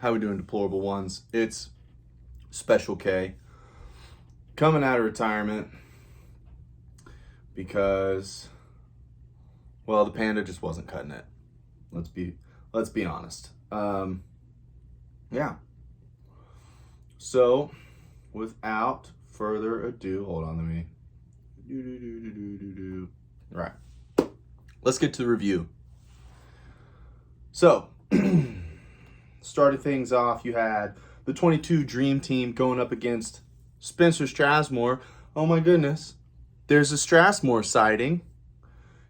How we doing, Deplorable Ones? It's Special K coming out of retirement because, well, the Panda just wasn't cutting it. Let's be honest. Yeah. So, without further ado, hold on, let me. Right. Let's get to the review. So, started things off, you had the 22 Dream Team going up against Spencer Strasmore. Oh my goodness, there's a Strasmore sighting.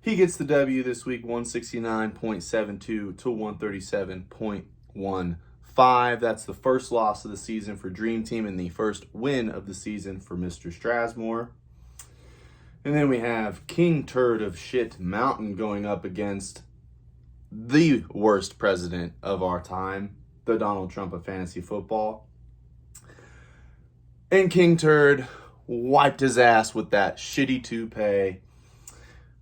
He gets the W this week, 169.72 to 137.15. That's the first loss of the season for Dream Team and the first win of the season for Mr. Strasmore. And then we have King Turd of Shit Mountain going up against the worst president of our time, the Donald Trump of fantasy football. And King Turd wiped his ass with that shitty toupee,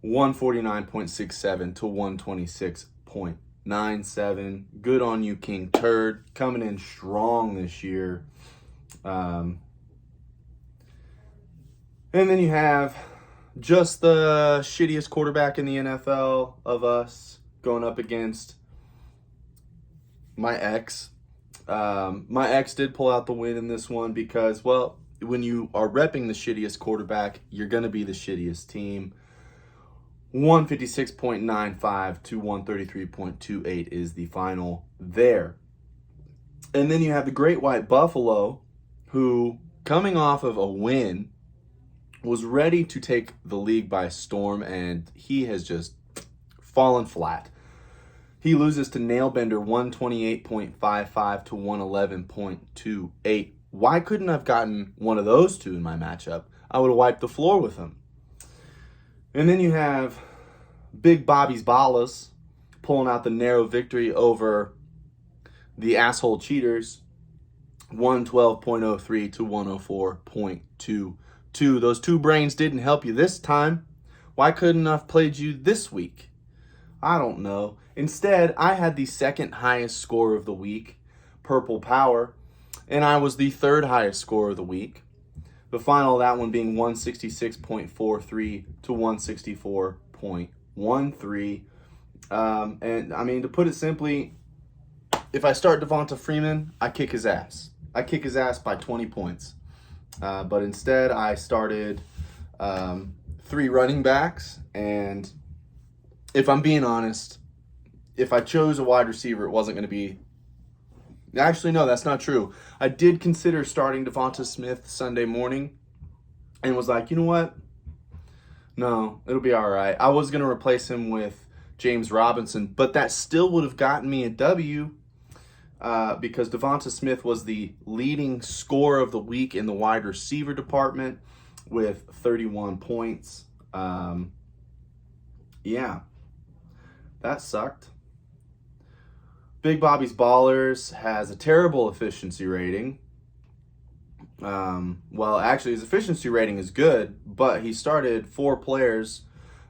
149.67 to 126.97. Good on you, King Turd, coming in strong this year. And then you have just the shittiest quarterback in the NFL of us going up against my ex. My ex did pull out the win in this one because, well, when you are repping the shittiest quarterback, you're going to be the shittiest team. 156.95 to 133.28 is the final there. And then you have the Great White Buffalo, who, coming off of a win, was ready to take the league by storm, and he has just fallen flat. He loses to Nailbender 128.55 to 111.28. Why couldn't I have gotten one of those two in my matchup? I would have wiped the floor with him. And then you have Big Bobby's Ballas pulling out the narrow victory over the asshole cheaters, 112.03 to 104.22. Those two brains didn't help you this time. Why couldn't I have played you this week? I don't know. Instead, I had the second highest score of the week, Purple Power, and I was the third highest score of the week. The final of that one being 166.43 to 164.13. And I mean, to put it simply, if I start Devonta Freeman, I kick his ass. I kick his ass by 20 points. But instead, I started 3 running backs, and if I'm being honest, if I chose a wide receiver, it wasn't going to be... Actually, no, that's not true. I did consider starting Devonta Smith Sunday morning and was like, you know what? No, it'll be all right. I was going to replace him with James Robinson, but that still would have gotten me a W because Devonta Smith was the leading scorer of the week in the wide receiver department with 31 points. Yeah, that sucked. Big Bobby's Ballers has a terrible efficiency rating. Well, actually, his efficiency rating is good, but he started 4 players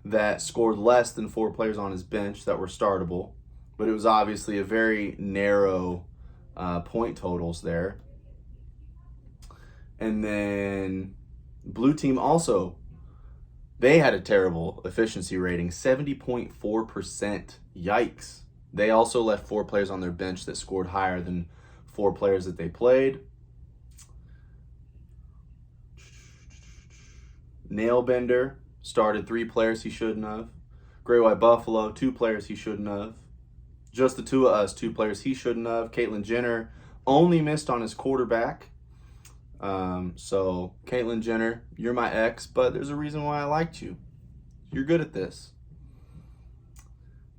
that scored less than 4 players on his bench that were startable. But it was obviously a very narrow point totals there. And then Blue Team also, they had a terrible efficiency rating, 70.4%. Yikes. They also left 4 players on their bench that scored higher than 4 players that they played. Nailbender started 3 players he shouldn't have. Great White Buffalo, 2 players he shouldn't have. Just the 2 of us, 2 players he shouldn't have. Caitlyn Jenner only missed on his quarterback. So, Caitlyn Jenner, you're my ex, but there's a reason why I liked you. You're good at this.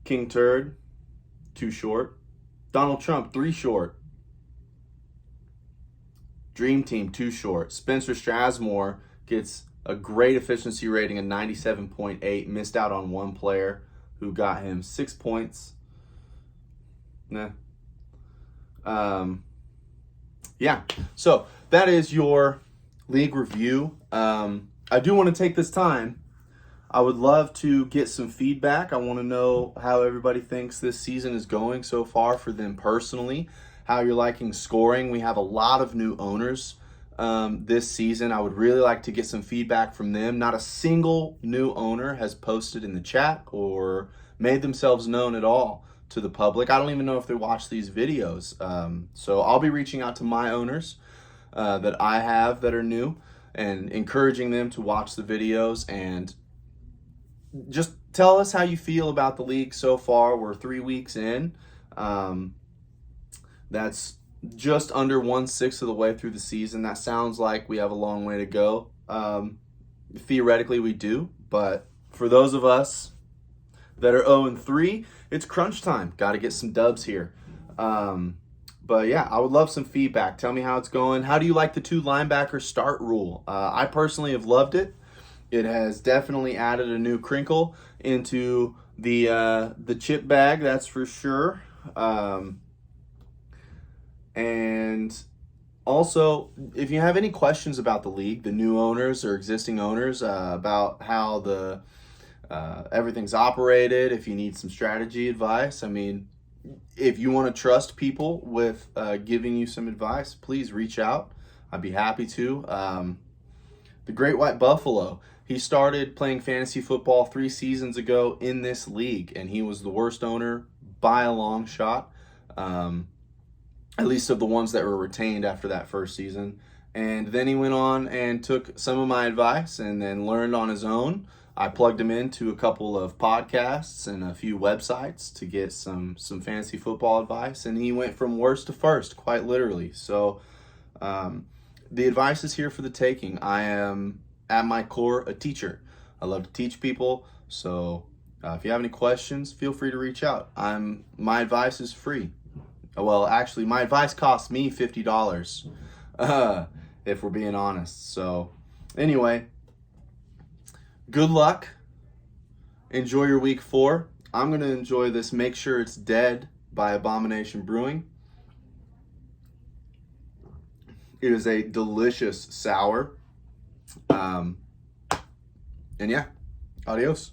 King Turd, 2 short. Donald Trump, 3 short. Dream Team, 2 short. Spencer Strasmore gets a great efficiency rating of 97.8. Missed out on 1 player who got him 6 points. Nah. Yeah. So that is your league review. I do want to take this time. I would love to get some feedback. I want to know how everybody thinks this season is going so far for them personally. how you're liking scoring. We have a lot of new owners this season. I would really like to get some feedback from them. Not a single new owner has posted in the chat or made themselves known at all to the public. I don't even know if they watch these videos. So I'll be reaching out to my owners that I have that are new and encouraging them to watch the videos and just tell us how you feel about the league so far. We're 3 weeks in. That's just under 1/6 of the way through the season. That sounds like we have a long way to go. Theoretically, we do, but for those of us that are 0-3, it's crunch time. Got to get some dubs here. But yeah, I would love some feedback. Tell me how it's going. How do you like the 2 linebacker start rule? I personally have loved it. It has definitely added a new crinkle into the chip bag, that's for sure. And also, if you have any questions about the league, the new owners or existing owners, about how the everything's operated, if you need some strategy advice, I mean, if you want to trust people with giving you some advice, please reach out. I'd be happy to. The Great White Buffalo, he started playing fantasy football 3 seasons ago in this league, and he was the worst owner by a long shot, at least of the ones that were retained after that first season. And then he went on and took some of my advice and then learned on his own. I plugged him into a couple of podcasts and a few websites to get some fantasy football advice, and he went from worst to first, quite literally. So the advice is here for the taking. I am, at my core, a teacher. I love to teach people, so if you have any questions, feel free to reach out. My advice is free. Well, actually, my advice costs me $50, if we're being honest. So anyway, good luck. Enjoy your week 4. I'm going to enjoy this Make Sure It's Dead by Abomination Brewing. It is a delicious sour. And yeah, adios.